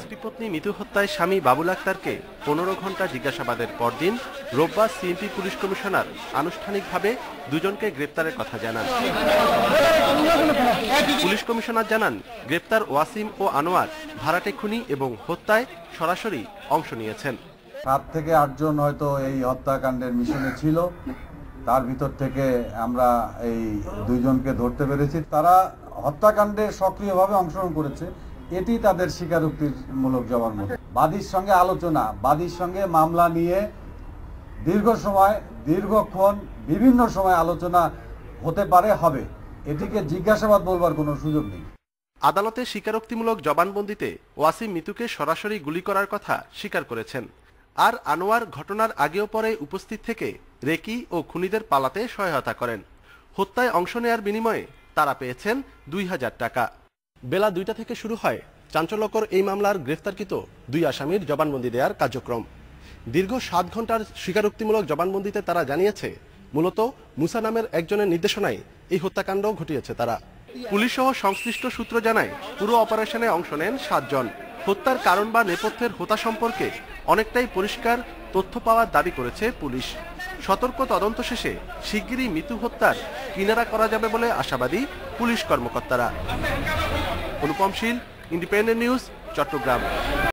স্ত্রীপত্নী মিতু হত্যায় স্বামী বাবুল আক্তারকে 15 ঘণ্টা জিজ্ঞাসাবাদের পরদিন রোববার সিএমপি পুলিশ কমিশনার আনুষ্ঠানিকভাবে দুজনকে গ্রেপ্তারের কথা জানান। পুলিশ কমিশনার জানান, গ্রেপ্তার ওয়াসিম ও আনোয়ার ভাড়াটে খুনি এবং হত্যায় সরাসরি অংশ নিয়েছেন। 7 থেকে 8 জন হয়তো এই হত্যাকাণ্ডের মিশনে ছিল, তার ভিতর থেকে আমরা এই 2 জনকে ধরতে পেরেছি। তারা হত্যাকাণ্ডে সক্রিয়ভাবে অংশগ্রহণ করেছে, এটি তাদের স্বীকারোক্তিমূলক জবানবন্দি। বাদীর সঙ্গে আলোচনা, বাদীর সঙ্গে মামলা নিয়ে দীর্ঘক্ষণ বিভিন্ন সময় আলোচনা হতে পারে, হবে। এটিকে জিজ্ঞাসাবাদ বলবার কোনো সুযোগ নেই। আদালতে স্বীকারোক্তিমূলক জবানবন্দিতে ওয়াসিম মিতুকে সরাসরি গুলি করার কথা স্বীকার করেছেন, আর আনোয়ার ঘটনার আগেও পরে উপস্থিত থেকে রেকি ও খুনিদের পালাতে সহায়তা করেন। হত্যায় অংশ নেয়ার বিনিময়ে তারা পেয়েছেন 2000 টাকা। বেলা 2টা থেকে শুরু হয় চাঞ্চল্যকর এই মামলার গ্রেফতারকৃত 2 আসামির জবানবন্দি দেওয়ার কার্যক্রম। দীর্ঘ 7 ঘণ্টার স্বীকারোক্তিমূলক জবানবন্দিতে তারা জানিয়েছে, মূলত মুসা নামের একজনের নির্দেশনায় এই হত্যাকাণ্ড ঘটিয়েছে তারা। পুলিশ সহ সংশ্লিষ্ট সূত্র জানায়, পুরো অপারেশনে অংশ নেন 7 জন। হত্যার কারণ বা নেপথ্যের হোতা সম্পর্কে অনেকটাই পরিষ্কার তথ্য পাওয়ার দাবি করেছে পুলিশ। সতর্ক তদন্ত শেষে শিগগিরই মিতু হত্যার কিনারা করা যাবে বলে আশাবাদী পুলিশ কর্মকর্তারা। অনুপম শীল, ইন্ডিপেন্ডেন্ট নিউজ, চট্টগ্রাম।